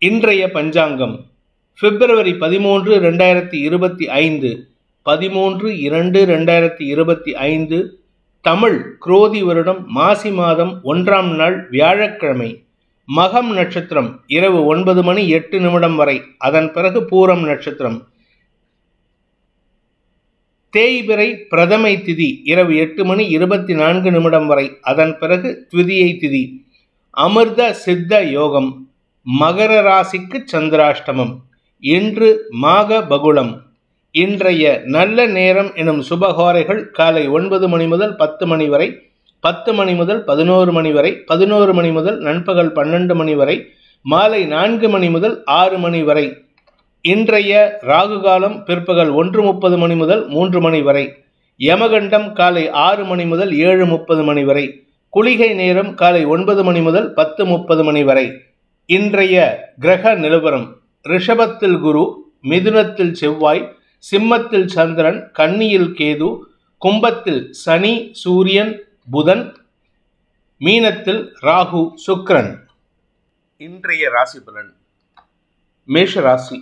இன்றைய பஞ்சாங்கம் பிப்ரவரி 13, 2025 13/2/2025 தமிழ் குரோதி வருடம் மாசி மாதம் 1ஆம் நாள் வியாழக்கிழமை. மகம் நட்சத்திரம் இரவு 9:08 வரை, அதன் பிறகு பூரம் நட்சத்திரம். தேய்பிறை பிரதமை திதி இரவு 8:24 வரை, அதன் பிறகு த்விதியை திதி. அமிர்த சித்த யோகம். மகர ராசிக்கு சந்திராஷ்டமம். இன்று மாக பகுளம். இன்றைய நல்ல நேரம் எனும் சுபகோரைகள் காலை 9 மணி முதல் 10 மணி வரை, 10 மணி முதல் 11 மணி வரை, 11 மணி முதல் நண்பகல் 12 மணி வரை, மாலை 4 மணி முதல் 6 மணி வரை. இன்றைய ராகு காலம் பிற்பகல் 1:30 மணி முதல் 3 மணி வரை. யமகண்டம் காலை 6 மணி முதல் 7:30 மணி வரை. குளிகை நேரம் காலை 9 மணி முதல் 10:30 மணி வரை. இன்றைய கிரக நிலவரம்: ரிஷபத்தில் குரு, மிதுனத்தில் செவ்வாய், சிம்மத்தில் சந்திரன், கன்னியில் கேது, கும்பத்தில் சனி, சூரியன், புதன், மீனத்தில் ராகு, சுக்கிரன். இன்றைய ராசி பலன்: மேஷ ராசி.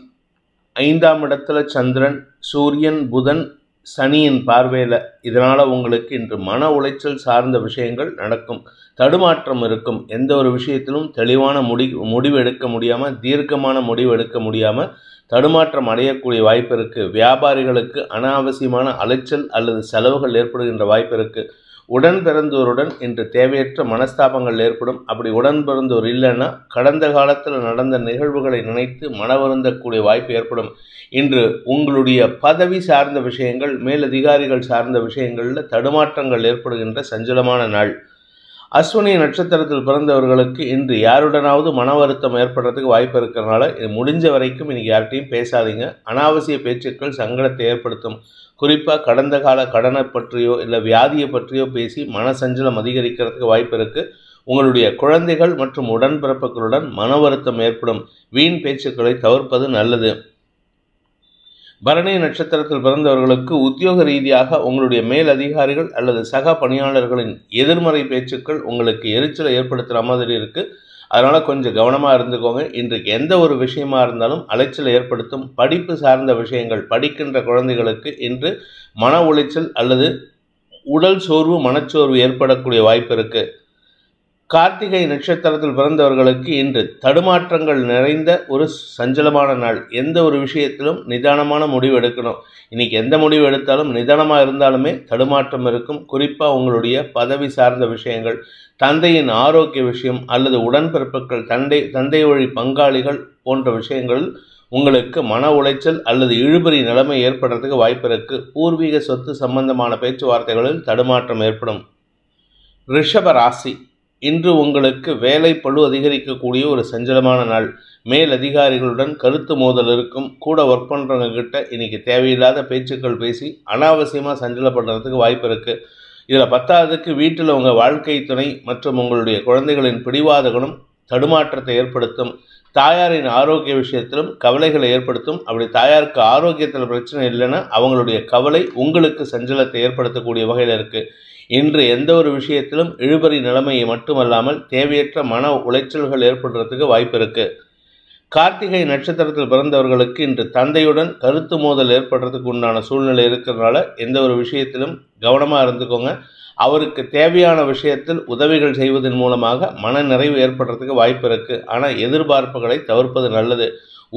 5ஆம் இடத்துல சந்திரன், சூரியன், புதன், சனியின் பார்வையில். இதனால் உங்களுக்கு இன்று மன உளைச்சல் சார்ந்த விஷயங்கள் நடக்கும். தடுமாற்றம் இருக்கும். எந்த ஒரு விஷயத்திலும் தெளிவான முடிவு எடுக்க முடியாமல், தீர்க்கமான முடிவு எடுக்க முடியாமல் தடுமாற்றம் அடையக்கூடிய வாய்ப்பு இருக்குது. வியாபாரிகளுக்கு அனாவசியமான அலைச்சல் அல்லது செலவுகள் ஏற்படுகின்ற வாய்ப்பு இருக்குது. உடன் பிறந்தோருடன் இன்று தேவையற்ற மனஸ்தாபங்கள் ஏற்படும். அப்படி உடன் பிறந்தோர் இல்லைன்னா கடந்த காலத்தில் நடந்த நிகழ்வுகளை நினைத்து மனவருந்தக்கூடிய வாய்ப்பு ஏற்படும். இன்று உங்களுடைய பதவி சார்ந்த விஷயங்கள், மேலதிகாரிகள் சார்ந்த விஷயங்களில் தடுமாற்றங்கள் ஏற்படுகின்ற சஞ்சலமான நாள். அஸ்வினி நட்சத்திரத்தில் பிறந்தவர்களுக்கு இன்று யாருடனாவது மன வருத்தம் ஏற்படுறதுக்கு வாய்ப்பு இருக்கிறதுனால முடிஞ்ச வரைக்கும் இன்னைக்கு யார்கிட்டையும் பேசாதீங்க. அனாவசிய பேச்சுக்கள் சங்கடத்தை ஏற்படுத்தும். குறிப்பாக கடந்த கால கடனை பற்றியோ இல்லை வியாதியை பற்றியோ பேசி மன சஞ்சலம் அதிகரிக்கிறதுக்கு வாய்ப்பு இருக்குது. உங்களுடைய குழந்தைகள் மற்றும் உடன்பிறப்புகளுடன் மன வருத்தம் ஏற்படும். வீண் பேச்சுக்களை தவிர்ப்பது நல்லது. பரணி நட்சத்திரத்தில் பிறந்தவர்களுக்கு உத்தியோக ரீதியாக உங்களுடைய மேல் அதிகாரிகள் அல்லது சக பணியாளர்களின் எதிர்மறை பேச்சுக்கள் உங்களுக்கு எரிச்சலை ஏற்படுத்துகிற மாதிரி இருக்குது. அதனால் கொஞ்சம் கவனமாக இருந்துக்கோங்க. இன்றைக்கு எந்த ஒரு விஷயமா இருந்தாலும் அலைச்சலை ஏற்படுத்தும். படிப்பு சார்ந்த விஷயங்கள் படிக்கின்ற குழந்தைகளுக்கு இன்று மன உளைச்சல் அல்லது உடல் சோர்வு, மனச்சோர்வு ஏற்படக்கூடிய வாய்ப்பு இருக்குது. கார்த்திகை நட்சத்திரத்தில் பிறந்தவர்களுக்கு இன்று தடுமாற்றங்கள் நிறைந்த ஒரு சஞ்சலமான நாள். எந்த ஒரு விஷயத்திலும் நிதானமான முடிவு எடுக்கணும். இன்றைக்கி எந்த முடிவு எடுத்தாலும் நிதானமாக இருந்தாலுமே தடுமாற்றம் இருக்கும். குறிப்பாக உங்களுடைய பதவி சார்ந்த விஷயங்கள், தந்தையின் ஆரோக்கிய விஷயம் அல்லது உடன்பிறப்புகள், தந்தை வழி பங்காளிகள் போன்ற விஷயங்களில் உங்களுக்கு மன உளைச்சல் அல்லது இழுபறி நிலைமை ஏற்படுறதுக்கு வாய்ப்பு இருக்குது. பூர்வீக சொத்து சம்பந்தமான பேச்சுவார்த்தைகளில் தடுமாற்றம் ஏற்படும். ரிஷப ராசி. இன்று உங்களுக்கு வேலை பளு அதிகரிக்கக்கூடிய ஒரு சஞ்சலமான நாள். மேல் அதிகாரிகளுடன் கருத்து மோதல் இருக்கும். கூட ஒர்க் பண்ணுறவங்க கிட்ட இன்றைக்கி தேவையில்லாத பேச்சுக்கள் பேசி அனாவசியமாக சஞ்சலப்படுறதுக்கு வாய்ப்பு இருக்குது. இதில் 10ஆவதுக்கு வீட்டில் உங்கள் வாழ்க்கை துணை மற்றும் உங்களுடைய குழந்தைகளின் பிடிவாத குணம் தடுமாற்றத்தை ஏற்படுத்தும். தாயாரின் ஆரோக்கிய விஷயத்திலும் கவலைகளை ஏற்படுத்தும். அப்படி தாயாருக்கு ஆரோக்கியத்தில் பிரச்சனை இல்லைன்னா அவங்களுடைய கவலை உங்களுக்கு சஞ்சலத்தை ஏற்படுத்தக்கூடிய வகையில் இருக்குது. இன்று எந்த ஒரு விஷயத்திலும் இழுபறி நிலைமையை மட்டுமல்லாமல் தேவையற்ற மன உளைச்சல்கள் ஏற்படுறதுக்கு வாய்ப்பு இருக்குது. கார்த்திகை நட்சத்திரத்தில் பிறந்தவர்களுக்கு இன்று தந்தையுடன் கருத்து மோதல் ஏற்படுறதுக்கு உண்டான சூழ்நிலை இருக்கிறதுனால எந்த ஒரு விஷயத்திலும் கவனமாக இருந்துக்கோங்க. அவருக்கு தேவையான விஷயத்தில் உதவிகள் செய்வதன் மூலமாக மன நிறைவு ஏற்படுறதுக்கு வாய்ப்பு இருக்குது. ஆனால் எதிர்பார்ப்புகளை தவிர்ப்பது நல்லது.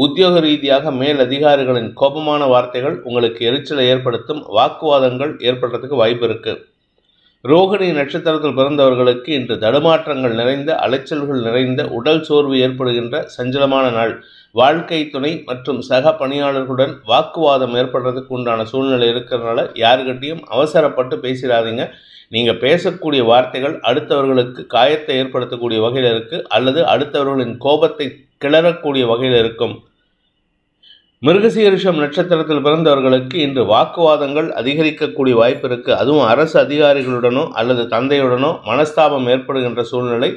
உத்தியோக ரீதியாக மேல் அதிகாரிகளின் கோபமான வார்த்தைகள் உங்களுக்கு எரிச்சலை ஏற்படுத்தும். வாக்குவாதங்கள் ஏற்படுறதுக்கு வாய்ப்பு இருக்குது. ரோகிணி நட்சத்திரத்தில் பிறந்தவர்களுக்கு இன்று தடுமாற்றங்கள் நிறைந்த, அலைச்சல்கள் நிறைந்த, உடல் சோர்வு ஏற்படுகின்ற சஞ்சலமான நாள். வாழ்க்கை துணை மற்றும் சக பணியாளர்களுடன் வாக்குவாதம் ஏற்படுறதுக்கு உண்டான சூழ்நிலை இருக்கிறதுனால யாருக்கிட்டையும் அவசரப்பட்டு பேசிடாதீங்க. நீங்கள் பேசக்கூடிய வார்த்தைகள் அடுத்தவர்களுக்கு காயத்தை ஏற்படுத்தக்கூடிய வகையில் இருக்குது அல்லது அடுத்தவர்களின் கோபத்தை கிளறக்கூடிய வகையில் இருக்கும். மிருகசீரிஷம் நட்சத்திரத்தில் பிறந்தவர்களுக்கு இன்று வாக்குவாதங்கள் அதிகரிக்கக்கூடிய வாய்ப்பு இருக்குது. அதுவும் அரசு அதிகாரிகளுடனோ அல்லது தந்தையுடனோ மனஸ்தாபம் ஏற்படுகின்ற சூழ்நிலை.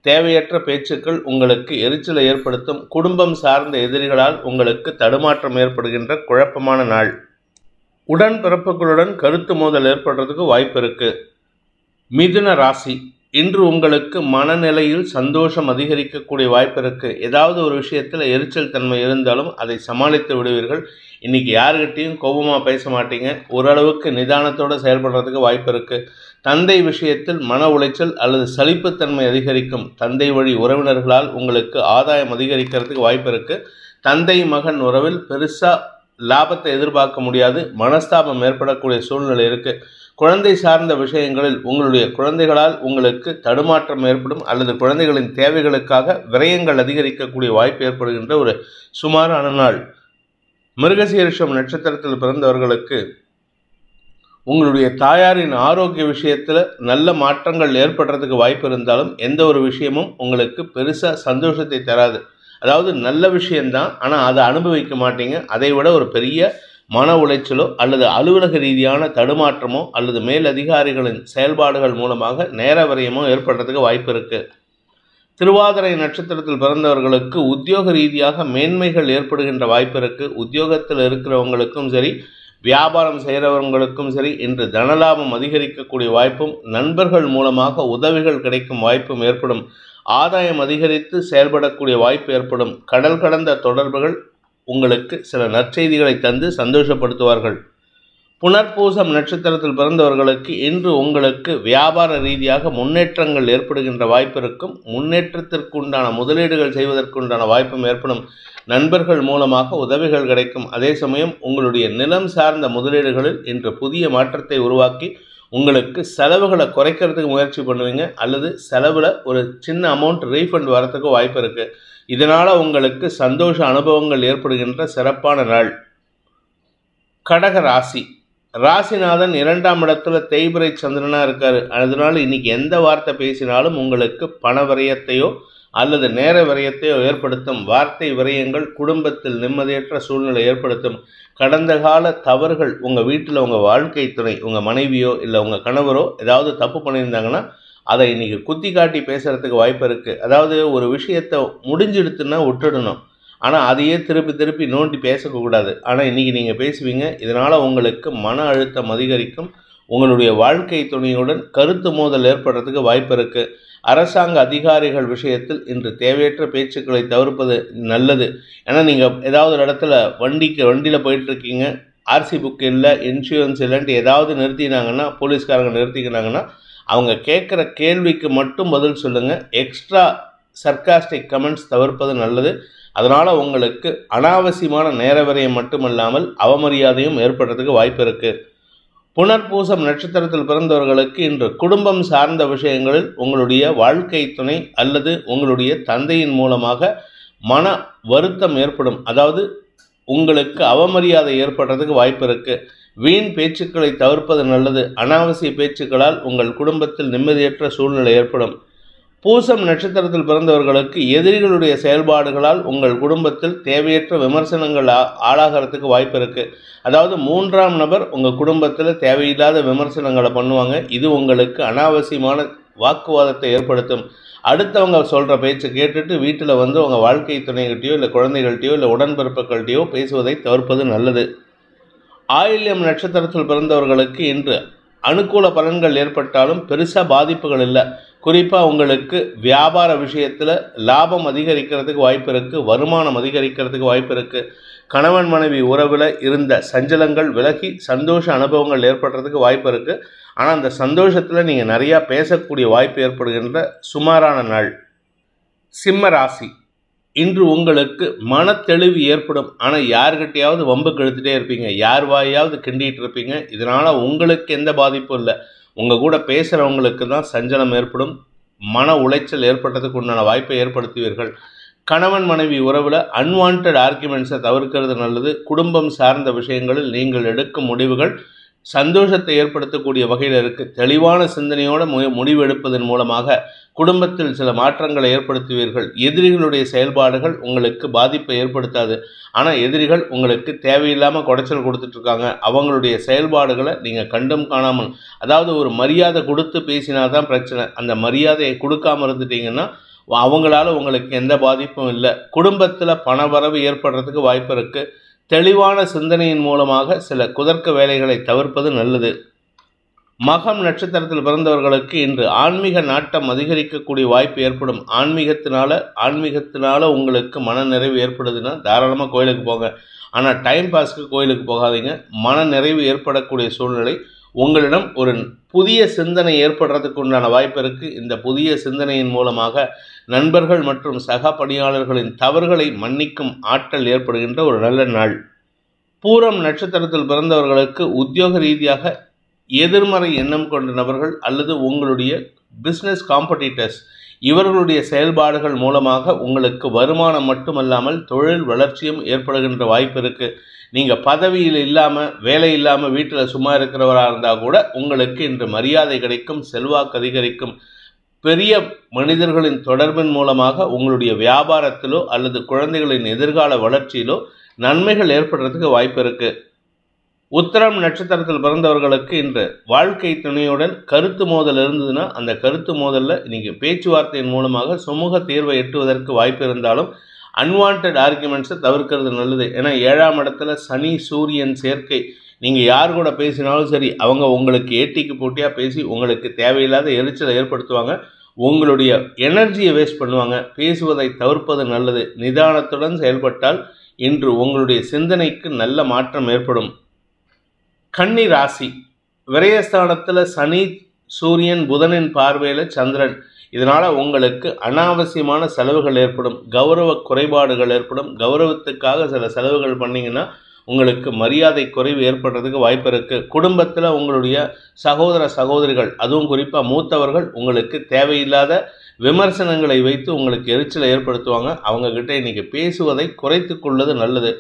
தேவையற்ற பேச்சுக்கள் உங்களுக்கு எரிச்சலை ஏற்படுத்தும். குடும்பம் சார்ந்த எதிரிகளால் உங்களுக்கு தடுமாற்றம் ஏற்படுகின்ற குழப்பமான நாள். உடன் பிறப்புகளுடன் கருத்து மோதல் ஏற்படுறதுக்கு வாய்ப்பு இருக்குது. மிதுன ராசி. இன்று உங்களுக்கு மனநிலையில் சந்தோஷம் அதிகரிக்கக்கூடிய வாய்ப்பு இருக்குது. ஏதாவது ஒரு விஷயத்தில் எரிச்சல் தன்மை இருந்தாலும் அதை சமாளித்து விடுவீர்கள். இன்றைக்கி யாருக்கிட்டையும் கோபமாக பேச மாட்டீங்க. ஓரளவுக்கு நிதானத்தோடு செயல்படுறதுக்கு வாய்ப்பு இருக்குது. தந்தை விஷயத்தில் மன உளைச்சல் அல்லது சலிப்புத்தன்மை அதிகரிக்கும். தந்தை வழி உறவினர்களால் உங்களுக்கு ஆதாயம் அதிகரிக்கிறதுக்கு வாய்ப்பு இருக்குது. தந்தை மகன் உறவில் பெருசாக லாபத்தை எதிர்பார்க்க முடியாது. மனஸ்தாபம் ஏற்படக்கூடிய சூழ்நிலை இருக்குது. குழந்தை சார்ந்த விஷயங்களில் உங்களுடைய குழந்தைகளால் உங்களுக்கு தடுமாற்றம் ஏற்படும் அல்லது குழந்தைகளின் தேவைகளுக்காக விரயங்கள் அதிகரிக்கக்கூடிய வாய்ப்பு ஏற்படுகின்ற ஒரு சுமாரான நாள். மிருகசீரிஷம் நட்சத்திரத்தில் பிறந்தவர்களுக்கு உங்களுடைய தாயாரின் ஆரோக்கிய விஷயத்தில் நல்ல மாற்றங்கள் ஏற்படுறதுக்கு வாய்ப்பு இருந்தாலும் எந்த ஒரு விஷயமும் உங்களுக்கு பெருசாக சந்தோஷத்தை தராது. அதாவது நல்ல விஷயந்தான், ஆனால் அதை அனுபவிக்க மாட்டீங்க. அதை விட ஒரு பெரிய மன உளைச்சலோ அல்லது அலுவலக ரீதியான தடுமாற்றமோ அல்லது மேல் அதிகாரிகளின் செயல்பாடுகள் மூலமாக நேர விரயமோ ஏற்படுறதுக்கு வாய்ப்பு இருக்குது. திருவாதிரை நட்சத்திரத்தில் பிறந்தவர்களுக்கு உத்தியோக ரீதியாக மேன்மைகள் ஏற்படுகின்ற வாய்ப்பு இருக்குது. உத்தியோகத்தில் இருக்கிறவங்களுக்கும் சரி, வியாபாரம் செய்கிறவங்களுக்கும் சரி இன்று தனலாபம் அதிகரிக்கக்கூடிய வாய்ப்பும் நண்பர்கள் மூலமாக உதவிகள் கிடைக்கும் வாய்ப்பும் ஏற்படும். ஆதாயம் அதிகரித்து செயல்படக்கூடிய வாய்ப்பு ஏற்படும். கடல் கடந்த தொடர்புகள் உங்களுக்கு சில நற்செய்திகளை தந்து சந்தோஷப்படுத்துவார்கள். புனர்பூசம் நட்சத்திரத்தில் பிறந்தவர்களுக்கு இன்று உங்களுக்கு வியாபார ரீதியாக முன்னேற்றங்கள் ஏற்படுகின்ற வாய்ப்பு இருக்கும். முன்னேற்றத்திற்கு உண்டான முதலீடுகள் செய்வதற்குண்டான வாய்ப்பும் ஏற்படும். நண்பர்கள் மூலமாக உதவிகள் கிடைக்கும். அதே சமயம் உங்களுடைய நிலம் சார்ந்த முதலீடுகளில் இன்று புதிய மாற்றத்தை உருவாக்கி உங்களுக்கு செலவுகளை குறைக்கிறதுக்கு முயற்சி பண்ணுவீங்க அல்லது செலவில் ஒரு சின்ன அமௌண்ட் ரீஃபண்ட் வரத்துக்கு வாய்ப்பு இருக்குது. இதனால் உங்களுக்கு சந்தோஷ அனுபவங்கள் ஏற்படுகின்ற சிறப்பான நாள். கடக ராசி. ராசிநாதன் 2ஆம் இடத்துல தேய்பிரை சந்திரனாக இருக்கார். அதனால் இன்றைக்கி எந்த வார்த்தை பேசினாலும் உங்களுக்கு பண விரயத்தையோ அல்லது நேர விரயத்தையோ ஏற்படுத்தும். வார்த்தை விரயங்கள் குடும்பத்தில் நிம்மதியற்ற சூழ்நிலை ஏற்படுத்தும். கடந்த கால தவறுகள் உங்கள் வீட்டில் உங்கள் வாழ்க்கை துணை, உங்கள் மனைவியோ இல்லை உங்கள் கணவரோ ஏதாவது தப்பு பண்ணியிருந்தாங்கன்னா அதை இன்றைக்கி குத்தி காட்டி பேசுகிறதுக்கு வாய்ப்பு இருக்குது. அதாவது ஒரு விஷயத்தை முடிஞ்செடுத்துன்னா விட்டுடணும், ஆனால் அதையே திருப்பி திருப்பி நோண்டி பேசக்கூடாது. ஆனால் இன்றைக்கி நீங்கள் பேசுவீங்க. இதனால் உங்களுக்கு மன அழுத்தம் அதிகரிக்கும். உங்களுடைய வாழ்க்கை துணையுடன் கருத்து மோதல் ஏற்படுறதுக்கு வாய்ப்பு இருக்குது. அரசாங்க அதிகாரிகள் விஷயத்தில் இன்று தேவையற்ற பேச்சுக்களை தவிர்ப்பது நல்லது. ஏன்னா நீங்கள் ஏதாவது ஒரு இடத்துல வண்டியில் போயிட்டுருக்கீங்க, ஆர்சி புக் இல்லை, இன்சூரன்ஸ் இல்லைன்ட்டு ஏதாவது நிறுத்தினாங்கன்னா, போலீஸ்காரங்க நிறுத்திக்கினாங்கன்னா அவங்க கேட்குற கேள்விக்கு மட்டும் பதில் சொல்லுங்கள். எக்ஸ்ட்ரா சர்க்காஸ்டிக் கமெண்ட்ஸ் தவிர்ப்பது நல்லது. அதனால் உங்களுக்கு அனாவசியமான நேர விரயம் மட்டுமல்லாமல் அவமரியாதையும் ஏற்படுறதுக்கு வாய்ப்பு இருக்குது. புனர்பூசம் நட்சத்திரத்தில் பிறந்தவர்களுக்கு இன்று குடும்பம் சார்ந்த விஷயங்களில் உங்களுடைய வாழ்க்கை துணை அல்லது உங்களுடைய தந்தையின் மூலமாக மன வருத்தம் ஏற்படும். அதாவது உங்களுக்கு அவமரியாதை ஏற்படுறதுக்கு வாய்ப்பு இருக்குது. வீண் பேச்சுக்களை தவிர்ப்பது நல்லது. அனாவசிய பேச்சுக்களால் உங்கள் குடும்பத்தில் நிம்மதியற்ற சூழ்நிலை ஏற்படும். பூசம் நட்சத்திரத்தில் பிறந்தவர்களுக்கு எதிரிகளுடைய செயல்பாடுகளால் உங்கள் குடும்பத்தில் தேவையற்ற விமர்சனங்கள் ஆளாகிறதுக்கு வாய்ப்பு இருக்குது. அதாவது 3ஆம் நபர் உங்கள் குடும்பத்தில் தேவையில்லாத விமர்சனங்களை பண்ணுவாங்க. இது உங்களுக்கு அனாவசியமான வாக்குவாதத்தை ஏற்படுத்தும். அடுத்தவங்க சொல்கிற பேச்சை கேட்டுட்டு வீட்டில் வந்து உங்கள் வாழ்க்கை துணைகிட்டையோ இல்லை குழந்தைகள்கிட்டையோ இல்லை உடன்பிறப்புகள்கிட்டையோ பேசுவதை தவிர்ப்பது நல்லது. ஆயில்யம் நட்சத்திரத்தில் பிறந்தவர்களுக்கு இன்று அனுகூல பலன்கள் ஏற்பட்டாலும் பெருசாக பாதிப்புகள் இல்லை. குறிப்பாக உங்களுக்கு வியாபார விஷயத்தில் லாபம் அதிகரிக்கிறதுக்கு வாய்ப்பு இருக்குது. வருமானம் அதிகரிக்கிறதுக்கு வாய்ப்பு இருக்குது. கணவன் மனைவி உறவில் இருந்த சஞ்சலங்கள் விலகி சந்தோஷ அனுபவங்கள் ஏற்படுறதுக்கு வாய்ப்பு இருக்குது. ஆனால் அந்த சந்தோஷத்தில் நீங்கள் நிறையா பேசக்கூடிய வாய்ப்பு ஏற்படுகின்ற சுமாரான நாள். சிம்ம ராசி. இன்று உங்களுக்கு மனத்தெளிவு ஏற்படும். ஆனால் யார்கிட்டையாவது வம்புக்கு எடுத்துகிட்டே இருப்பீங்க, யார் வாயாவது கிண்டிகிட்டு இருப்பீங்க. இதனால் உங்களுக்கு எந்த பாதிப்பும் இல்லை. உங்கள் கூட பேசுகிறவங்களுக்கு தான் சஞ்சலம் ஏற்படும். மன உளைச்சல் ஏற்பட்டதுக்கு உண்டான வாய்ப்பை ஏற்படுத்துவீர்கள். கணவன் மனைவி உறவில் அன்வான்ட் ஆர்குமெண்ட்ஸை தவிர்க்கிறது நல்லது. குடும்பம் சார்ந்த விஷயங்களில் நீங்கள் எடுக்கும் முடிவுகள் சந்தோஷத்தை ஏற்படுத்தக்கூடிய வகையில் இருக்குது. தெளிவான சிந்தனையோடு முடிவு எடுப்பதன் மூலமாக குடும்பத்தில் சில மாற்றங்களை ஏற்படுத்துவீர்கள். எதிரிகளுடைய செயல்பாடுகள் உங்களுக்கு பாதிப்பை ஏற்படுத்தாது. ஆனால் எதிரிகள் உங்களுக்கு தேவையில்லாமல் குடைச்சல் கொடுத்துட்ருக்காங்க. அவங்களுடைய செயல்பாடுகளை நீங்கள் கண்டும் காணாமல், அதாவது ஒரு மரியாதை கொடுத்து பேசினா தான் பிரச்சனை. அந்த மரியாதையை கொடுக்காமல் இருந்துட்டிங்கன்னா அவங்களால உங்களுக்கு எந்த பாதிப்பும் இல்லை. குடும்பத்தில் பணவரவு ஏற்படுறதுக்கு வாய்ப்பு இருக்குது. தெளிவான சிந்தனையின் மூலமாக சில குதர்க்க வேலைகளை தவிர்ப்பது நல்லது. மகம் நட்சத்திரத்தில் பிறந்தவர்களுக்கு இன்று ஆன்மீக நாட்டம் அதிகரிக்கக்கூடிய வாய்ப்பு ஏற்படும். ஆன்மீகத்தினால உங்களுக்கு மன நிறைவு ஏற்படுதுன்னா தாராளமாக கோயிலுக்கு போங்க. ஆனால் டைம் பாஸ்க்கு கோயிலுக்கு போகாதீங்க. மன நிறைவு ஏற்படக்கூடிய சூழ்நிலை உங்களிடம் ஒரு புதிய சிந்தனை ஏற்படுறதுக்கு உண்டான வாய்ப்பு இருக்குது. இந்த புதிய சிந்தனையின் மூலமாக நண்பர்கள் மற்றும் சக பணியாளர்களின் தவறுகளை மன்னிக்கும் ஆற்றல் ஏற்படுகின்ற ஒரு நல்ல நாள். பூரம் நட்சத்திரத்தில் பிறந்தவர்களுக்கு உத்தியோக ரீதியாக எதிர்மறை எண்ணம் கொண்ட நபர்கள் அல்லது உங்களுடைய பிஸ்னஸ் காம்படிட்டர்ஸ் இவர்களுடைய செயல்பாடுகள் மூலமாக உங்களுக்கு வருமானம் மட்டுமல்லாமல் தொழில் வளர்ச்சியும் ஏற்படுகின்ற வாய்ப்பு இருக்குது. நீங்கள் பதவியில் இல்லாமல் வேலை இல்லாமல் வீட்டில் சும்மா இருக்கிறவராக இருந்தால் கூட உங்களுக்கு இன்று மரியாதை கிடைக்கும், செல்வாக்கு அதிகரிக்கும். பெரிய மனிதர்களின் தொடர்பின் மூலமாக உங்களுடைய வியாபாரத்திலோ அல்லது குழந்தைகளின் எதிர்கால வளர்ச்சியிலோ நன்மைகள் ஏற்படுறதுக்கு வாய்ப்பு இருக்குது. உத்திரம் நட்சத்திரத்தில் பிறந்தவர்களுக்கு இன்று வாழ்க்கை துணையுடன் கருத்து மோதல் இருந்ததுன்னா அந்த கருத்து மோதலில் நீங்கள் பேச்சுவார்த்தையின் மூலமாக சுமூக தீர்வை எட்டுவதற்கு வாய்ப்பு இருந்தாலும் அன்வான்ட் ஆர்குமெண்ட்ஸை தவிர்க்கிறது நல்லது. ஏன்னா 7ஆம் இடத்துல சனி சூரியன் சேர்க்கை. நீங்கள் யார் கூட பேசினாலும் சரி அவங்க உங்களுக்கு ஏட்டிக்கு போட்டியாக பேசி உங்களுக்கு தேவையில்லாத எரிச்சலை ஏற்படுத்துவாங்க. உங்களுடைய எனர்ஜியை வேஸ்ட் பண்ணுவாங்க. பேசுவதை தவிர்ப்பது நல்லது. நிதானத்துடன் செயல்பட்டால் இன்று உங்களுடைய சிந்தனைக்கு நல்ல மாற்றம் ஏற்படும். கன்னி ராசி. விரயஸ்தானத்தில் சனி சூரியன் புதனின் பார்வையில் சந்திரன். இதனால் உங்களுக்கு அனாவசியமான செலவுகள் ஏற்படும். கௌரவ குறைபாடுகள் ஏற்படும். கௌரவத்துக்காக சில செலவுகள் பண்ணிங்கன்னா உங்களுக்கு மரியாதை குறைவு ஏற்படுறதுக்கு வாய்ப்பு இருக்குது. குடும்பத்தில் உங்களுடைய சகோதர சகோதரிகள் அதுவும் குறிப்பாக மூத்தவர்கள் உங்களுக்கு தேவையில்லாத விமர்சனங்களை வைத்து உங்களுக்கு எரிச்சலை ஏற்படுத்துவாங்க. அவங்கக்கிட்ட இன்றைக்கி பேசுவதை குறைத்து கொள்வது நல்லது.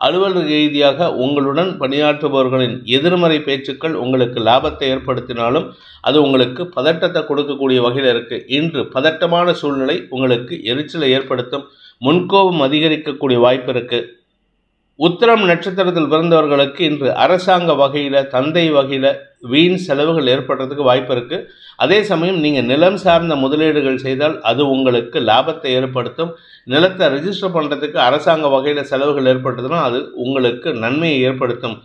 அலுவலக ரீதியாக உங்களுடன் பணியாற்றுபவர்களின் எதிர்மறை பேச்சுக்கள் உங்களுக்கு லாபத்தை ஏற்படுத்தினாலும் அது உங்களுக்கு பதட்டத்தை கொடுக்கக்கூடிய வகையில் இருக்குது. இன்று பதட்டமான சூழ்நிலை உங்களுக்கு எரிச்சலை ஏற்படுத்தும். முன்கோபம் அதிகரிக்கக்கூடிய வாய்ப்பு இருக்குது. உத்திரம் நட்சத்திரத்தில் பிறந்தவர்களுக்கு இன்று அரசாங்க வகையில் தந்தை வகையில் வீண் செலவுகள் ஏற்படுறதுக்கு வாய்ப்பு இருக்குது. அதே சமயம் நீங்கள் நிலம் சார்ந்த முதலீடுகள் செய்தால் அது உங்களுக்கு லாபத்தை ஏற்படுத்தும். நிலத்தை ரெஜிஸ்டர் பண்ணுறதுக்கு அரசாங்க வகையில் செலவுகள் ஏற்பட்டதுன்னா அது உங்களுக்கு நன்மையை ஏற்படுத்தும்.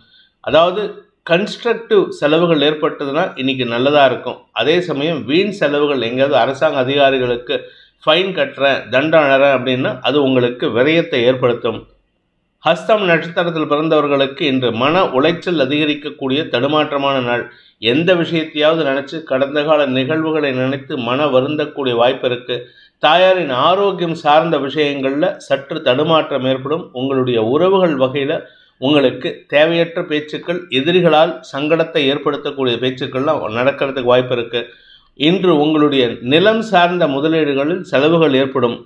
அதாவது கன்ஸ்ட்ரக்டிவ் செலவுகள் ஏற்பட்டதுன்னா இன்றைக்கி நல்லதாக இருக்கும். அதே சமயம் வீண் செலவுகள் எங்கேயாவது அரசாங்க அதிகாரிகளுக்கு ஃபைன் கட்டுறேன் தண்டம் அழறேன் அப்படின்னா அது உங்களுக்கு விரயத்தை ஏற்படுத்தும். ஹஸ்தம் நட்சத்திரத்தில் பிறந்தவர்களுக்கு இன்று மன உளைச்சல் அதிகரிக்கக்கூடிய தடுமாற்றமான நாள். எந்த விஷயத்தையாவது நினச்சி கடந்த கால நிகழ்வுகளை நினைத்து மன வருந்தக்கூடிய வாய்ப்பு இருக்குது. தாயாரின் ஆரோக்கியம் சார்ந்த விஷயங்களில் சற்று தடுமாற்றம் ஏற்படும். உங்களுடைய உறவுகள் வகையில் உங்களுக்கு தேவையற்ற பேச்சுக்கள் எதிரிகளால் சங்கடத்தை ஏற்படுத்தக்கூடிய பேச்சுக்கள்லாம் நடக்கிறதுக்கு வாய்ப்பு இருக்குது. இன்று உங்களுடைய நிலம் சார்ந்த முதலீடுகளில் செலவுகள் ஏற்படும்.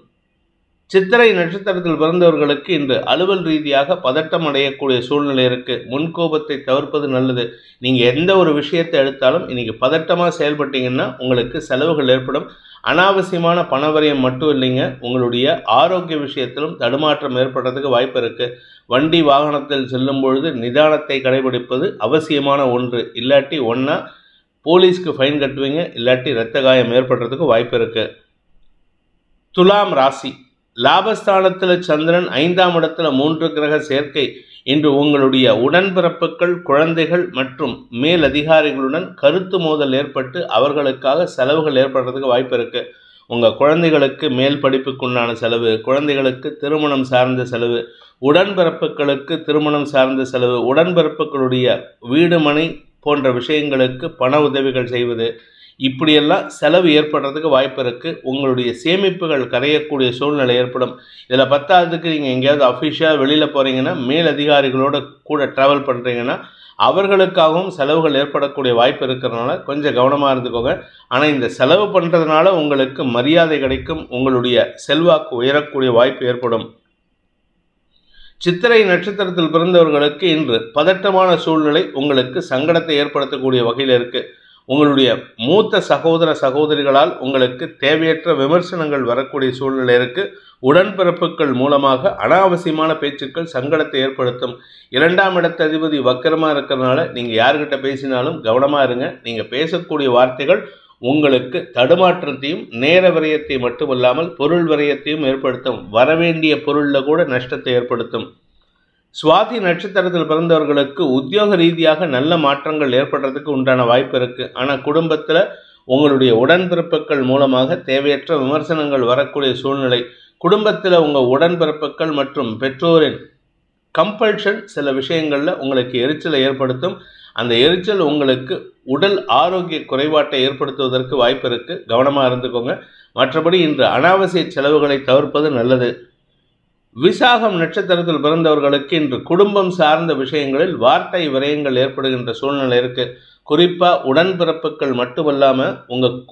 சித்திரை நட்சத்திரத்தில் பிறந்தவர்களுக்கு இன்று அலுவல் ரீதியாக பதட்டம் அடையக்கூடிய சூழ்நிலை இருக்குது. முன்கோபத்தை தவிர்ப்பது நல்லது. நீங்கள் எந்த ஒரு விஷயத்தை எடுத்தாலும் இன்றைக்கி பதட்டமாக செயல்பட்டீங்கன்னா உங்களுக்கு செலவுகள் ஏற்படும். அனாவசியமான பணவரியம் மட்டும் இல்லைங்க, உங்களுடைய ஆரோக்கிய விஷயத்திலும் தடுமாற்றம் ஏற்படுறதுக்கு வாய்ப்பு இருக்குது. வண்டி வாகனத்தில் செல்லும் பொழுது நிதானத்தை கடைபிடிப்பது அவசியமான ஒன்று. இல்லாட்டி ஒன்றா போலீஸ்க்கு ஃபைன் கட்டுவீங்க, இல்லாட்டி இரத்த காயம் ஏற்படுறதுக்கு வாய்ப்பு இருக்குது. துலாம் ராசி. லாபஸ்தானத்தில் சந்திரன் 5ஆம் இடத்துல 3 கிரக சேர்க்கை. இன்று உங்களுடைய உடன்பிறப்புகள் குழந்தைகள் மற்றும் மேல் அதிகாரிகளுடன் கருத்து மோதல் ஏற்பட்டு அவர்களுக்காக செலவுகள் ஏற்படுறதுக்கு வாய்ப்பு இருக்குது. உங்கள் குழந்தைகளுக்கு மேல் படிப்புக்குண்டான செலவு, குழந்தைகளுக்கு திருமணம் சார்ந்த செலவு, உடன்பிறப்புகளுக்கு திருமணம் சார்ந்த செலவு, உடன்பிறப்புகளுடைய வீடு மனை போன்ற விஷயங்களுக்கு பண உதவிகள் செய்வது, இப்படியெல்லாம் செலவு ஏற்படுறதுக்கு வாய்ப்பு இருக்குது. உங்களுடைய சேமிப்புகள் கரையக்கூடிய சூழ்நிலை ஏற்படும். இதில் 10ஆவதுக்கு நீங்கள் எங்கேயாவது அஃபிஷியலாக வெளியில் போகிறீங்கன்னா மேல் அதிகாரிகளோட கூட ட்ராவல் பண்ணுறீங்கன்னா அவர்களுக்காகவும் செலவுகள் ஏற்படக்கூடிய வாய்ப்பு இருக்கிறதுனால கொஞ்சம் கவனமாக இருந்துக்கோங்க. ஆனால் இந்த செலவு பண்ணுறதுனால உங்களுக்கு மரியாதை கிடைக்கும். உங்களுடைய செல்வாக்கு உயரக்கூடிய வாய்ப்பு ஏற்படும். சித்திரை நட்சத்திரத்தில் பிறந்தவர்களுக்கு இன்று பதட்டமான சூழ்நிலை உங்களுக்கு சங்கடத்தை ஏற்படுத்தக்கூடிய வகையில் இருக்குது. உங்களுடைய மூத்த சகோதர சகோதரிகளால் உங்களுக்கு தேவையற்ற விமர்சனங்கள் வரக்கூடிய சூழ்நிலை இருக்குது. உடன்பிறப்புகள் மூலமாக அனாவசியமான பேச்சுக்கள் சங்கடத்தை ஏற்படுத்தும். 2ஆம் இடத்து அதிபதி வக்கரமாக இருக்கிறதுனால நீங்கள் யார்கிட்ட பேசினாலும் கவனமாக இருங்க. நீங்கள் பேசக்கூடிய வார்த்தைகள் உங்களுக்கு தடுமாற்றத்தையும் நேர விரயத்தை மட்டுமல்லாமல் பொருள் விரயத்தையும் ஏற்படுத்தும். வரவேண்டிய பொருளில் கூட நஷ்டத்தை ஏற்படுத்தும். சுவாதி நட்சத்திரத்தில் பிறந்தவர்களுக்கு உத்தியோக ரீதியாக நல்ல மாற்றங்கள் ஏற்படுறதுக்கு உண்டான வாய்ப்பு இருக்குது. ஆனால் குடும்பத்தில் உங்களுடைய உடன்பிறப்புகள் மூலமாக தேவையற்ற விமர்சனங்கள் வரக்கூடிய சூழ்நிலை. குடும்பத்தில் உங்கள் உடன்பிறப்புகள் மற்றும் பெற்றோரின் கம்பல்ஷன் சில விஷயங்களில் உங்களுக்கு எரிச்சலை ஏற்படுத்தும். அந்த எரிச்சல் உங்களுக்கு உடல் ஆரோக்கிய குறைபாட்டை ஏற்படுத்துவதற்கு வாய்ப்பு இருக்குது. கவனமாக இருந்துக்கோங்க. மற்றபடி இன்று அனாவசிய செலவுகளை தவிர்ப்பது நல்லது. விசாகம் நட்சத்திரத்தில் பிறந்தவர்களுக்கு இன்று குடும்பம் சார்ந்த விஷயங்களில் வார்த்தை விரயங்கள் ஏற்படுகின்ற சூழ்நிலை இருக்குது. குறிப்பாக உடன்பிறப்புகள் மட்டுமல்லாமல்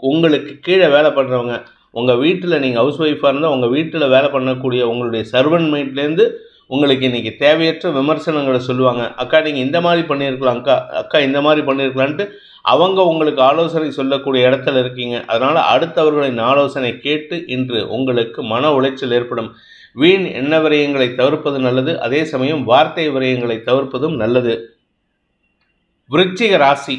உங்களுக்கு கீழே வேலை பண்ணுறவங்க, உங்கள் வீட்டில் நீங்கள் ஹவுஸ் ஒய்ஃபாக இருந்தால் உங்கள் வீட்டில் வேலை பண்ணக்கூடிய உங்களுடைய சர்வன்ட் மைட்லேருந்து உங்களுக்கு இன்றைக்கி தேவையற்ற விமர்சனங்களை சொல்லுவாங்க. அக்கா நீங்கள் இந்த மாதிரி பண்ணியிருக்கலாம், அக்கா இந்த மாதிரி பண்ணியிருக்கலான்ட்டு அவங்க உங்களுக்கு ஆலோசனை சொல்லக்கூடிய இடத்துல இருக்கீங்க. அதனால் அடுத்தவர்களின் ஆலோசனை கேட்டு இன்று உங்களுக்கு மன உளைச்சல் ஏற்படும். வீண் எண்ண விரயங்களை தவிர்ப்பது நல்லது. அதே சமயம் வார்த்தை விரயங்களை தவிர்ப்பதும் நல்லது. விருச்சிக ராசி,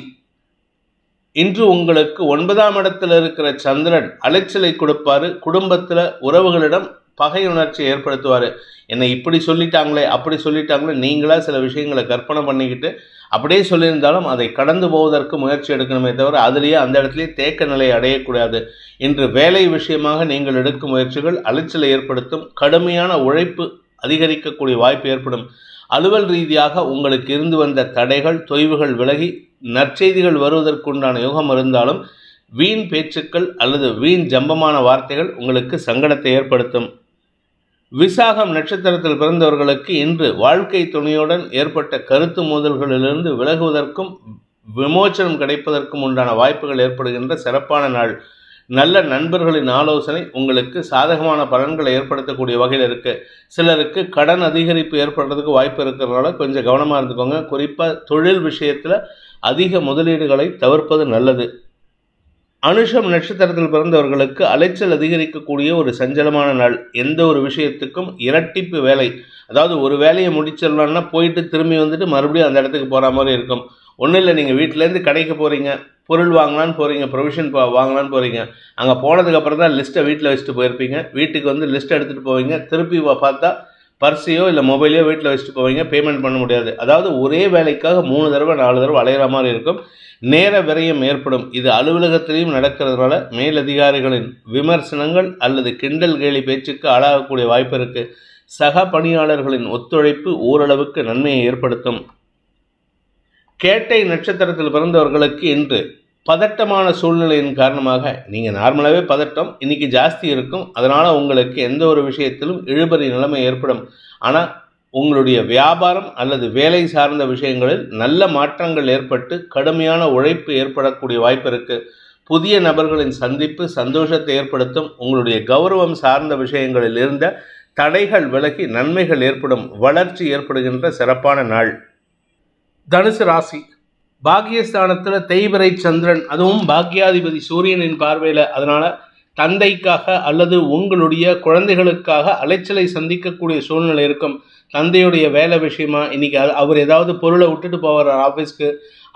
இன்று உங்களுக்கு 9ஆம் இடத்தில் இருக்கிற சந்திரன் அலைச்சலை கொடுப்பாரு. குடும்பத்தில் உறவுகளிடம் பகை உணர்ச்சி ஏற்படுத்துவார். என்னை இப்படி சொல்லிட்டாங்களே அப்படி சொல்லிட்டாங்களே, நீங்களா சில விஷயங்களை கற்பனை பண்ணிக்கிட்டு அப்படியே சொல்லியிருந்தாலும் அதை கடந்து போவதற்கு முயற்சி எடுக்கணுமே தவிர அதுலேயே அந்த இடத்துலையே தேக்க நிலையை அடையக்கூடாது. இன்று வேலை விஷயமாக நீங்கள் எடுக்கும் முயற்சிகள் அலைச்சலை ஏற்படுத்தும். கடுமையான உழைப்பு அதிகரிக்கக்கூடிய வாய்ப்பு ஏற்படும். அலுவல் ரீதியாக உங்களுக்கு இருந்து வந்த தடைகள் தொய்வுகள் விலகி நற்செய்திகள் வருவதற்குண்டான யுகம் இருந்தாலும் வீண் பேச்சுக்கள் அல்லது வீண் ஜம்பமான வார்த்தைகள் உங்களுக்கு சங்கடத்தை ஏற்படுத்தும். விசாகம் நட்சத்திரத்தில் பிறந்தவர்களுக்கு இன்று வாழ்க்கை துணையுடன் ஏற்பட்ட கருத்து மோதல்களிலிருந்து விலகுவதற்கும் விமோச்சனம் கிடைப்பதற்கும் உண்டான வாய்ப்புகள் ஏற்படுகின்ற சிறப்பான நாள். நல்ல நண்பர்களின் ஆலோசனை உங்களுக்கு சாதகமான பலன்களை ஏற்படுத்தக்கூடிய வகையில் இருக்குது. சிலருக்கு கடன் அதிகரிப்பு ஏற்படுறதுக்கு வாய்ப்பு இருக்கிறதுனால கொஞ்சம் கவனமாக இருந்துக்கோங்க. குறிப்பாக தொழில் விஷயத்தில் அதிக முதலீடுகளை தவிர்ப்பது நல்லது. அனுஷம் நட்சத்திரத்தில் பிறந்தவர்களுக்கு அலைச்சல் அதிகரிக்கக்கூடிய ஒரு சஞ்சலமான நாள். எந்த ஒரு விஷயத்துக்கும் இரட்டிப்பு வேலை, அதாவது ஒரு வேலையை முடிச்சிடலான்னா போயிட்டு திரும்பி வந்துட்டு மறுபடியும் அந்த இடத்துக்கு போகிற மாதிரி இருக்கும். ஒன்றும் இல்லை, நீங்கள் வீட்டிலேருந்து கடைக்கு போகிறீங்க, பொருள் வாங்கலான்னு போகிறீங்க, ப்ரொவிஷன் வாங்கலான்னு போகிறீங்க. அங்கே போனதுக்கப்புறம் தான் லிஸ்ட்டை வீட்டில் வச்சுட்டு போயிருப்பீங்க. வீட்டுக்கு வந்து லிஸ்ட் எடுத்துகிட்டு போவீங்க. திருப்பி பார்த்தா பர்ஸையோ இல்லை மொபைலையோ வீட்டில் வச்சுட்டு போவீங்க. பேமெண்ட் பண்ண முடியாது. அதாவது ஒரே வேலைக்காக 3 தடவை 4 தடவை அலையிற மாதிரி இருக்கும். நேர விரயம் ஏற்படும். இது அலுவலகத்திலையும் நடக்கிறதுனால மேலதிகாரிகளின் விமர்சனங்கள் அல்லது கிண்டல் கேலி பேச்சுக்கு ஆளாகக்கூடிய வாய்ப்பு இருக்குது. சக பணியாளர்களின் ஒத்துழைப்பு ஓரளவுக்கு நன்மையை ஏற்படுத்தும். கேட்டை நட்சத்திரத்தில் பிறந்தவர்களுக்கு இன்று பதட்டமான சூழ்நிலையின் காரணமாக நீங்கள் நார்மலாகவே பதட்டம் இன்றைக்கி ஜாஸ்தி இருக்கும். அதனால் உங்களுக்கு எந்த ஒரு விஷயத்திலும் இழுபறி நிலைமை ஏற்படும். ஆனால் உங்களுடைய வியாபாரம் அல்லது வேலை சார்ந்த விஷயங்களில் நல்ல மாற்றங்கள் ஏற்பட்டு கடுமையான உழைப்பு ஏற்படக்கூடிய வாய்ப்பு இருக்குது. புதிய நபர்களின் சந்திப்பு சந்தோஷத்தை ஏற்படுத்தும். உங்களுடைய கௌரவம் சார்ந்த விஷயங்களில் இருந்த தடைகள் விலகி நன்மைகள் ஏற்படும். வளர்ச்சி ஏற்படுகின்ற சிறப்பான நாள். தனுசு ராசி, பாக்கியஸ்தானத்தில் தேய்பிறை சந்திரன், அதுவும் பாக்கியாதிபதி சூரியனின் பார்வையில். அதனால் தந்தைக்காக அல்லது உங்களுடைய குழந்தைகளுக்காக அலைச்சலை சந்திக்கக்கூடிய சூழ்நிலை இருக்கும். தந்தையுடைய வேலை விஷயமா இன்றைக்கி அவர் ஏதாவது பொருளை விட்டுட்டு போவார் ஆஃபீஸ்க்கு.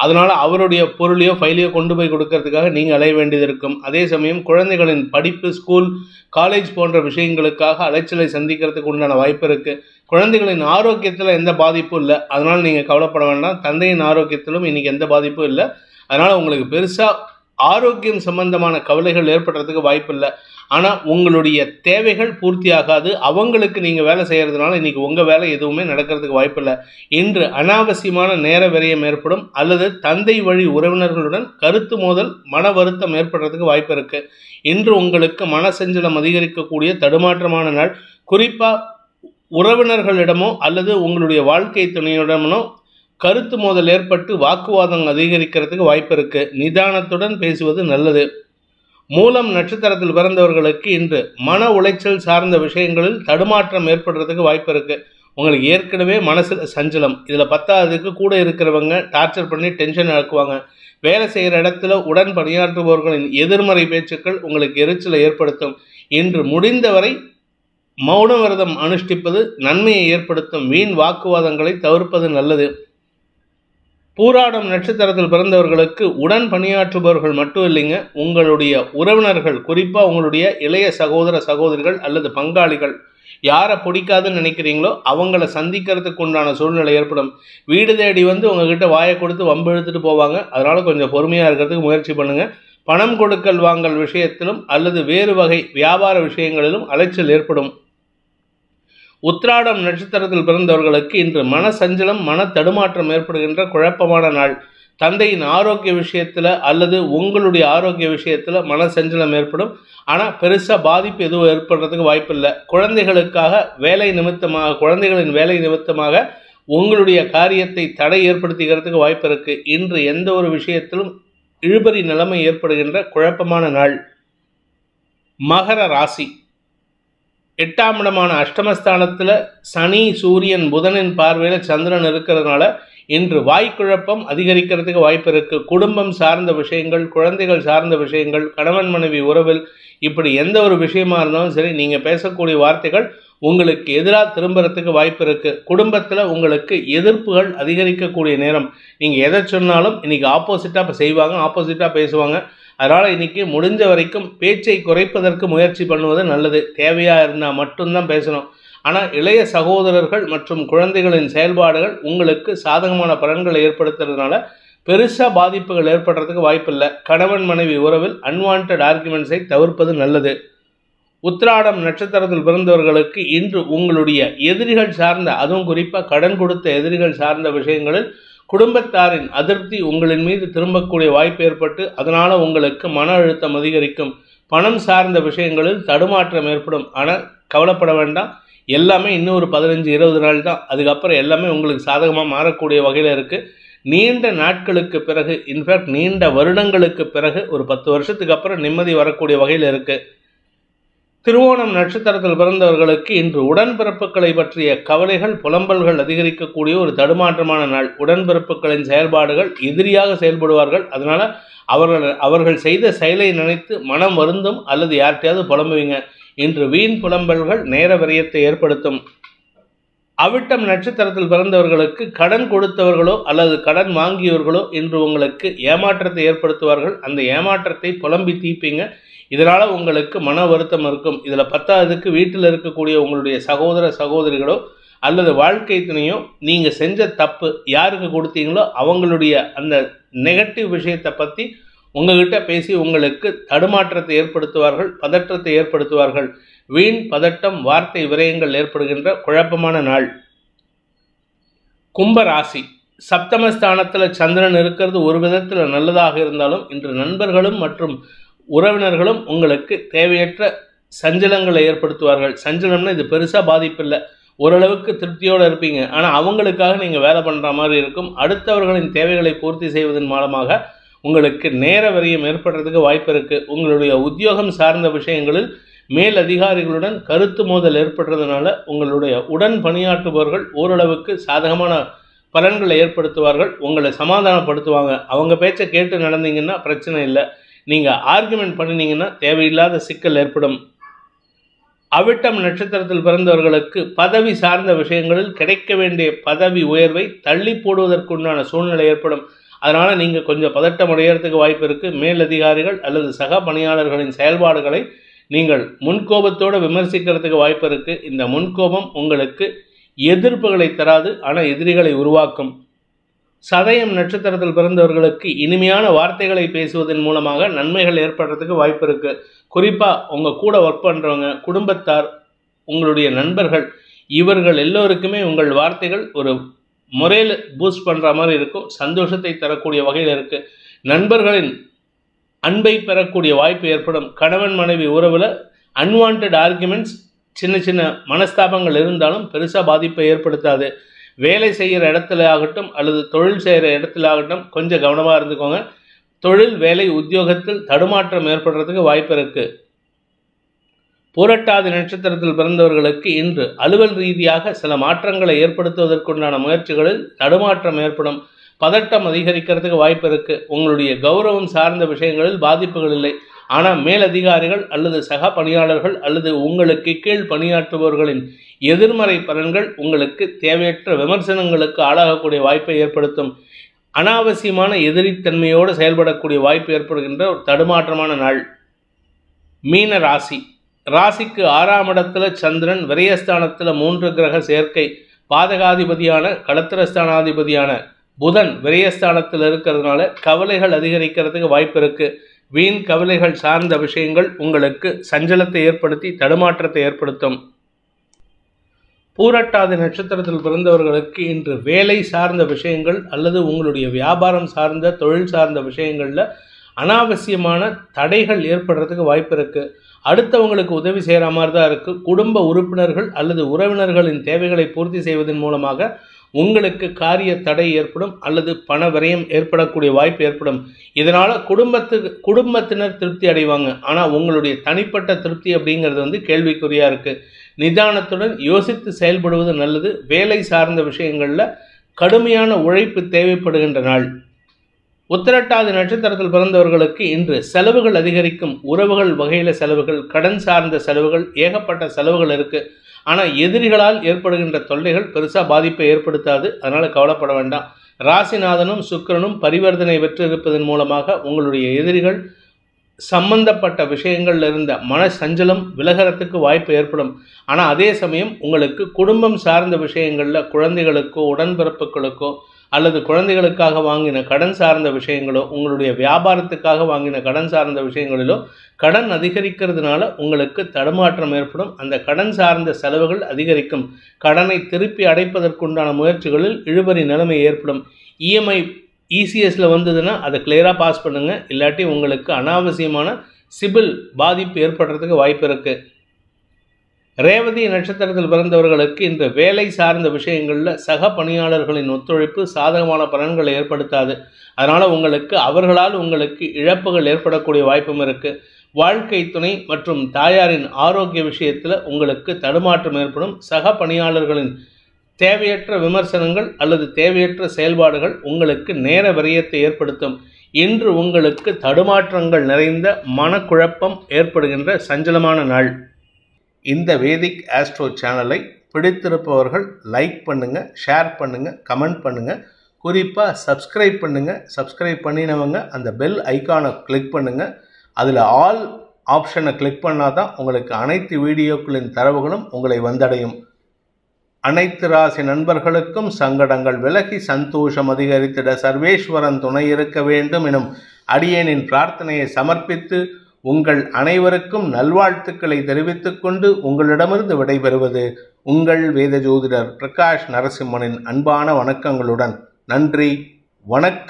அதனால் அவருடைய பொருளையோ ஃபைலையோ கொண்டு போய் கொடுக்கறதுக்காக நீங்கள் அலைய வேண்டியது இருக்கும். அதே சமயம் குழந்தைகளின் படிப்பு, ஸ்கூல், காலேஜ் போன்ற விஷயங்களுக்காக அலைச்சலை சந்திக்கிறதுக்கு உண்டான வாய்ப்பு இருக்குது. குழந்தைகளின் ஆரோக்கியத்தில் எந்த பாதிப்பும் இல்லை. அதனால் நீங்கள் கவலைப்பட வேண்டாம். தந்தையின் ஆரோக்கியத்திலும் இன்றைக்கி எந்த பாதிப்பும் இல்லை. அதனால் உங்களுக்கு பெருசாக ஆரோக்கியம் சம்பந்தமான கவலைகள் ஏற்படுறதுக்கு வாய்ப்பு இல்லை. ஆனால் உங்களுடைய தேவைகள் பூர்த்தி ஆகாது. அவங்களுக்கு நீங்கள் வேலை செய்கிறதுனால இன்றைக்கி உங்கள் வேலை எதுவுமே நடக்கிறதுக்கு வாய்ப்பு இல்லை. இன்று அனாவசியமான நேர விரயம் ஏற்படும் அல்லது தந்தை வழி உறவினர்களுடன் கருத்து மோதல், மன வருத்தம் ஏற்படுறதுக்கு வாய்ப்பு இருக்குது. இன்று உங்களுக்கு மனசஞ்சலம் அதிகரிக்கக்கூடிய தடுமாற்றமான நாள். குறிப்பாக உறவினர்களிடமோ அல்லது உங்களுடைய வாழ்க்கை துணையிடமோ கருத்து மோதல் ஏற்பட்டு வாக்குவாதம் அதிகரிக்கிறதுக்கு வாய்ப்பு இருக்குது. நிதானத்துடன் பேசுவது நல்லது. மூலம் நட்சத்திரத்தில் பிறந்தவர்களுக்கு இன்று மன உளைச்சல் சார்ந்த விஷயங்களில் தடுமாற்றம் ஏற்படுறதுக்கு வாய்ப்பு இருக்குது. உங்களுக்கு ஏற்கனவே மனசில் சஞ்சலம், இதில் பத்தாவதுக்கு கூட இருக்கிறவங்க டார்ச்சர் பண்ணி டென்ஷன் ஆக்குவாங்க. வேலை செய்கிற இடத்துல உடன் பணியாற்றுபவர்களின் எதிர்மறை பேச்சுக்கள் உங்களுக்கு எரிச்சலை ஏற்படுத்தும். இன்று முடிந்தவரை மௌன விரதம் அனுஷ்டிப்பது நன்மையை ஏற்படுத்தும். வீண் வாக்குவாதங்களை தவிர்ப்பது நல்லது. பூராடம் நட்சத்திரத்தில் பிறந்தவர்களுக்கு உடன் பணியாற்றுபவர்கள் மட்டும் இல்லைங்க, உங்களுடைய உறவினர்கள், குறிப்பாக உங்களுடைய இளைய சகோதர சகோதரிகள் அல்லது பங்காளிகள், யாரை பிடிக்காதுன்னு நினைக்கிறீங்களோ அவங்கள சந்திக்கிறதுக்கு உண்டான சூழ்நிலை ஏற்படும். வீடு தேடி வந்து உங்ககிட்ட வாயை கொடுத்து வம்பு இழுத்துட்டு போவாங்க. அதனால கொஞ்சம் பொறுமையாக இருக்கிறதுக்கு முயற்சி பண்ணுங்க. பணம் கொடுக்கல் வாங்கல் விஷயத்திலும் அல்லது வேறு வகை வியாபார விஷயங்களிலும் அலைச்சல் ஏற்படும். உத்திராடம் நட்சத்திரத்தில் பிறந்தவர்களுக்கு இன்று மன சஞ்சலம், மன தடுமாற்றம் ஏற்படுகின்ற குழப்பமான நாள். தந்தையின் ஆரோக்கிய விஷயத்தில் அல்லது உங்களுடைய ஆரோக்கிய விஷயத்தில் மன சஞ்சலம் ஏற்படும். ஆனால் பெருசாக பாதிப்பு எதுவும் ஏற்படுறதுக்கு வாய்ப்பில்லை. குழந்தைகளின் வேலை நிமித்தமாக உங்களுடைய காரியத்தை தடை ஏற்படுத்திக்கிறதுக்கு வாய்ப்பு இருக்குது. இன்று எந்த ஒரு விஷயத்திலும் இழுபறி நிலைமை ஏற்படுகின்ற குழப்பமான நாள். மகர ராசி. 8ஆம் இடமான அஷ்டமஸ்தானத்தில் சனி, சூரியன், புதனின் பார்வையில் சந்திரன் இருக்கிறதுனால இன்று வாய்க்குழப்பம் அதிகரிக்கிறதுக்கு வாய்ப்பு இருக்குது. குடும்பம் சார்ந்த விஷயங்கள், குழந்தைகள் சார்ந்த விஷயங்கள், கணவன் மனைவி உறவில், இப்படி எந்த ஒரு விஷயமா இருந்தாலும் சரி, நீங்கள் பேசக்கூடிய வார்த்தைகள் உங்களுக்கு எதிராக திரும்புறதுக்கு வாய்ப்பு இருக்குது. குடும்பத்தில் உங்களுக்கு எதிர்ப்புகள் அதிகரிக்கக்கூடிய நேரம். நீங்கள் எதை சொன்னாலும் இன்றைக்கி ஆப்போசிட்டாக செய்வாங்க, ஆப்போசிட்டாக பேசுவாங்க. அதனால் இன்றைக்கி முடிஞ்ச வரைக்கும் பேச்சை குறைப்பதற்கு முயற்சி பண்ணுவது நல்லது. தேவையாக இருந்தால் மட்டும்தான் பேசணும். ஆனால் இளைய சகோதரர்கள் மற்றும் குழந்தைகளின் செயல்பாடுகள் உங்களுக்கு சாதகமான பலன்களை ஏற்படுத்துறதுனால பெருசாக பாதிப்புகள் ஏற்படுறதுக்கு வாய்ப்பில்லை. கணவன் மனைவி உறவில் அன்வான்ட் ஆர்குமெண்ட்ஸை தவிர்ப்பது நல்லது. உத்திராடம் நட்சத்திரத்தில் பிறந்தவர்களுக்கு இன்று உங்களுடைய எதிரிகள் சார்ந்த, அதுவும் குறிப்பாக கடன் கொடுத்த எதிரிகள் சார்ந்த விஷயங்களில் குடும்பத்தாரின் அதிருப்தி உங்களின் மீது திரும்பக்கூடிய வாய்ப்பு ஏற்பட்டு அதனால் உங்களுக்கு மன அழுத்தம் அதிகரிக்கும். பணம் சார்ந்த விஷயங்களில் தடுமாற்றம் ஏற்படும். ஆனால் கவலைப்பட வேண்டாம், எல்லாமே இன்னும் ஒரு 15-20 நாள் தான். அதுக்கப்புறம் எல்லாமே உங்களுக்கு சாதகமாக மாறக்கூடிய வகையில் இருக்குது. நீண்ட நாட்களுக்கு பிறகு, இன்ஃபேக்ட் நீண்ட வருடங்களுக்கு பிறகு, ஒரு 10 வருஷத்துக்கு அப்புறம் நிம்மதி வரக்கூடிய வகையில் இருக்குது. திருவோணம் நட்சத்திரத்தில் பிறந்தவர்களுக்கு இன்று உடன்பிறப்புகளை பற்றிய கவலைகள், புலம்பல்கள் அதிகரிக்கக்கூடிய ஒரு தடுமாற்றமான நாள். உடன்பிறப்புகளின் செயல்பாடுகள் எதிரியாக செயல்படுவார்கள். அதனால் அவர்கள் செய்த செயலை நினைத்து மனம் வருந்தும் அல்லது யார்கிட்டையாவது புலம்புவீங்க. இன்று வீண் புலம்பல்கள் நேர விரயத்தை ஏற்படுத்தும். அவிட்டம் நட்சத்திரத்தில் பிறந்தவர்களுக்கு கடன் கொடுத்தவர்களோ அல்லது கடன் வாங்கியவர்களோ இன்று உங்களுக்கு ஏமாற்றத்தை ஏற்படுத்துவார்கள். அந்த ஏமாற்றத்தை புலம்பி தீப்பீங்க. இதனால் உங்களுக்கு மன வருத்தம் இருக்கும். இதில் 10ஆவதுக்கு வீட்டில் இருக்கக்கூடிய உங்களுடைய சகோதர சகோதரிகளோ அல்லது வாழ்க்கை துணையோ நீங்கள் செஞ்ச தப்பு யாருக்கு கொடுத்தீங்களோ அவங்களுடைய அந்த நெகட்டிவ் விஷயத்தை பற்றி உங்ககிட்ட பேசி உங்களுக்கு தடுமாற்றத்தை ஏற்படுத்துவார்கள், பதற்றத்தை ஏற்படுத்துவார்கள். வீண் பதட்டம், வார்த்தை விரயங்கள் ஏற்படுகின்ற குழப்பமான நாள். கும்பராசி. சப்தமஸ்தானத்தில் சந்திரன் இருக்கிறது ஒரு விதத்தில் நல்லதாக இருந்தாலும் இன்று நண்பர்களும் மற்றும் உறவினர்களும் உங்களுக்கு தேவையற்ற சஞ்சலங்களை ஏற்படுத்துவார்கள். சஞ்சலம்னா இது பெருசாக பாதிப்பில்லை, ஓரளவுக்கு திருப்தியோடு இருப்பீங்க. ஆனால் அவங்களுக்காக நீங்கள் வேலை பண்ணுற மாதிரி இருக்கும். அடுத்தவர்களின் தேவைகளை பூர்த்தி செய்வதன் மூலமாக உங்களுக்கு நேர விரயம் ஏற்படுறதுக்கு வாய்ப்பு இருக்குது. உங்களுடைய உத்தியோகம் சார்ந்த விஷயங்களில் மேல் அதிகாரிகளுடன் கருத்து மோதல் ஏற்படுறதுனால உங்களுடைய உடன் பணியாற்றுபவர்கள் ஓரளவுக்கு சாதகமான பலன்களை ஏற்படுத்துவார்கள். உங்களை சமாதானப்படுத்துவாங்க. அவங்க பேச்சை கேட்டு நடந்தீங்கன்னா பிரச்சனை இல்லை. நீங்கள் ஆர்குமெண்ட் பண்ணினீங்கன்னா தேவையில்லாத சிக்கல் ஏற்படும். அவிட்டம் நட்சத்திரத்தில் பிறந்தவர்களுக்கு பதவி சார்ந்த விஷயங்களில் கிடைக்க வேண்டிய பதவி உயர்வை தள்ளி போடுவதற்குண்டான சூழ்நிலை ஏற்படும். அதனால் நீங்கள் கொஞ்சம் பதட்டம் அடைகிறதுக்கு வாய்ப்பு இருக்குது. மேலதிகாரிகள் அல்லது சக பணியாளர்களின் செயல்பாடுகளை நீங்கள் முன்கோபத்தோடு விமர்சிக்கிறதுக்கு வாய்ப்பு இருக்குது. இந்த முன்கோபம் உங்களுக்கு எதிர்ப்புகளை தராது, ஆனால் எதிரிகளை உருவாக்கும். சதயம் நட்சத்திரத்தில் பிறந்தவர்களுக்கு இனிமையான வார்த்தைகளை பேசுவதன் மூலமாக நன்மைகள் ஏற்படுறதுக்கு வாய்ப்பு இருக்குது. குறிப்பாக உங்கள் கூட ஒர்க் பண்ணுறவங்க, குடும்பத்தார், உங்களுடைய நண்பர்கள், இவர்கள் எல்லோருக்குமே உங்கள் வார்த்தைகள் ஒரு முறையில் பூஸ்ட் பண்ணுற மாதிரி இருக்கும். சந்தோஷத்தை தரக்கூடிய வகையில் இருக்குது. நண்பர்களின் அன்பை பெறக்கூடிய வாய்ப்பு ஏற்படும். கணவன் மனைவி உறவில் அன்வான்ட் ஆர்குமெண்ட்ஸ், சின்ன சின்ன மனஸ்தாபங்கள் இருந்தாலும் பெருசாக பாதிப்பை ஏற்படுத்தாது. வேலை செய்கிற இடத்துல ஆகட்டும் அல்லது தொழில் செய்கிற இடத்துல ஆகட்டும் கொஞ்சம் கவனமாக இருந்துக்கோங்க. தொழில், வேலை, உத்தியோகத்தில் தடுமாற்றம் ஏற்படுறதுக்கு வாய்ப்பு இருக்குது. பூரட்டாதி நட்சத்திரத்தில் பிறந்தவர்களுக்கு இன்று அலுவல் ரீதியாக சில மாற்றங்களை ஏற்படுத்துவதற்குண்டான முயற்சிகளில் தடுமாற்றம் ஏற்படும். பதட்டம் அதிகரிக்கிறதுக்கு வாய்ப்பு இருக்குது. உங்களுடைய கௌரவம் சார்ந்த விஷயங்களில் பாதிப்புகள் இல்லை. ஆனால் மேலதிகாரிகள் அல்லது சக பணியாளர்கள் அல்லது உங்களுக்கு கீழ் பணியாற்றுபவர்களின் எதிர்மறை பலன்கள் உங்களுக்கு தேவையற்ற விமர்சனங்களுக்கு ஆளாகக்கூடிய வாய்ப்பை ஏற்படுத்தும். அனாவசியமான எதிரித்தன்மையோடு செயல்படக்கூடிய வாய்ப்பு ஏற்படுகின்ற ஒரு தடுமாற்றமான நாள். மீன ராசி. ராசிக்கு 6ஆம் இடத்துல சந்திரன், விரயஸ்தானத்தில் 3 கிரக சேர்க்கை, பாதகாதிபதியான களத்திரஸ்தானாதிபதியான புதன் விரயஸ்தானத்தில் இருக்கிறதுனால கவலைகள் அதிகரிக்கிறதுக்கு வாய்ப்பு இருக்குது. வீண் கவலைகள் சார்ந்த விஷயங்கள் உங்களுக்கு சஞ்சலத்தை ஏற்படுத்தி தடுமாற்றத்தை ஏற்படுத்தும். பூரட்டாதி நட்சத்திரத்தில் பிறந்தவர்களுக்கு இன்று வேலை சார்ந்த விஷயங்கள் அல்லது உங்களுடைய வியாபாரம் சார்ந்த தொழில் சார்ந்த விஷயங்களில் அனாவசியமான தடைகள் ஏற்படுறதுக்கு வாய்ப்பு இருக்குது. அடுத்தவங்களுக்கு உதவி செய்கிற மாதிரி தான் இருக்குது. குடும்ப உறுப்பினர்கள் அல்லது உறவினர்களின் தேவைகளை பூர்த்தி செய்வதன் மூலமாக உங்களுக்கு காரிய தடை ஏற்படும் அல்லது பண விரயம் ஏற்படக்கூடிய வாய்ப்பு ஏற்படும். இதனால் குடும்பத்தினர் திருப்தி அடைவாங்க. ஆனால் உங்களுடைய தனிப்பட்ட திருப்தி அப்படிங்கிறது கேள்விக்குறியாக இருக்குது. நிதானத்துடன் யோசித்து செயல்படுவது நல்லது. வேலை சார்ந்த விஷயங்களில் கடுமையான உழைப்பு தேவைப்படுகின்ற நாள். உத்திரட்டாதி நட்சத்திரத்தில் பிறந்தவர்களுக்கு இன்று செலவுகள் அதிகரிக்கும். உறவுகள் வகையில் செலவுகள், கடன் சார்ந்த செலவுகள், ஏகப்பட்ட செலவுகள் இருக்குது. ஆனால் எதிரிகளால் ஏற்படுகின்ற தொல்லைகள் பெருசாக பாதிப்பை ஏற்படுத்தாது. அதனால் கவலைப்பட வேண்டாம். ராசிநாதனும் சுக்கிரனும் பரிவர்த்தனை பெற்றிருப்பதன் மூலமாக உங்களுடைய எதிரிகள் சம்பந்தப்பட்ட விஷயங்களில் இருந்த மன சஞ்சலம் விலகிறதுக்கு வாய்ப்பு ஏற்படும். ஆனால் அதே சமயம் உங்களுக்கு குடும்பம் சார்ந்த விஷயங்களில் குழந்தைகளுக்கோ உடன்பிறப்புகளுக்கோ அல்லது குழந்தைகளுக்காக வாங்கின கடன் சார்ந்த விஷயங்களோ உங்களுடைய வியாபாரத்துக்காக வாங்கின கடன் சார்ந்த விஷயங்களிலோ கடன் அதிகரிக்கிறதுனால உங்களுக்கு தடுமாற்றம் ஏற்படும். அந்த கடன் சார்ந்த செலவுகள் அதிகரிக்கும். கடனை திருப்பி அடைப்பதற்குண்டான முயற்சிகளில் இழுபறி நிலைமை ஏற்படும். இஎம்ஐ இசிஎஸ்ல வந்ததுன்னா அதை கிளியராக பாஸ் பண்ணுங்கள். இல்லாட்டி உங்களுக்கு அனாவசியமான சிபில் பாதிப்பு ஏற்படுறதுக்கு வாய்ப்பு இருக்குது. ரேவதி நட்சத்திரத்தில் பிறந்தவர்களுக்கு இன்று வேலை சார்ந்த விஷயங்களில் சக பணியாளர்களின் ஒத்துழைப்பு சாதகமான பலன்களை ஏற்படுத்தாது. அதனால் அவர்களால் உங்களுக்கு இழப்புகள் ஏற்படக்கூடிய வாய்ப்பும் இருக்குது. வாழ்க்கை துணை மற்றும் தாயாரின் ஆரோக்கிய விஷயத்தில் உங்களுக்கு தடுமாற்றம் ஏற்படும். சக பணியாளர்களின் தேவையற்ற விமர்சனங்கள் அல்லது தேவையற்ற செயல்பாடுகள் உங்களுக்கு நேர விரயத்தை ஏற்படுத்தும். இன்று உங்களுக்கு தடுமாற்றங்கள் நிறைந்த மனக்குழப்பம் ஏற்படுகின்ற சஞ்சலமான நாள். இந்த வேதிக் ஆஸ்ட்ரோ சேனலை பிடித்திருப்பவர்கள் லைக் பண்ணுங்கள், ஷேர் பண்ணுங்கள், கமெண்ட் பண்ணுங்கள். குறிப்பாக சப்ஸ்கிரைப் பண்ணுங்கள். சப்ஸ்கிரைப் பண்ணினவங்க அந்த பெல் ஐக்கானை கிளிக் பண்ணுங்கள். அதில் ஆல் ஆப்ஷனை கிளிக் பண்ணால் தான் உங்களுக்கு அனைத்து வீடியோக்களின் தரவுகளும் உங்களை வந்தடையும். அனைத்து ராசி நண்பர்களுக்கும் சங்கடங்கள் விலகி சந்தோஷம் அதிகரித்திட சர்வேஸ்வரன் துணை இருக்க வேண்டும் எனும் அடியேனின் பிரார்த்தனையை சமர்ப்பித்து உங்கள் அனைவருக்கும் நல்வாழ்த்துக்களை தெரிவித்துக் கொண்டு உங்களிடமிருந்து விடைபெறுவது உங்கள் வேத ஜோதிடர் பிரகாஷ் நரசிம்மனின் அன்பான வணக்கங்களுடன். நன்றி, வணக்கம்.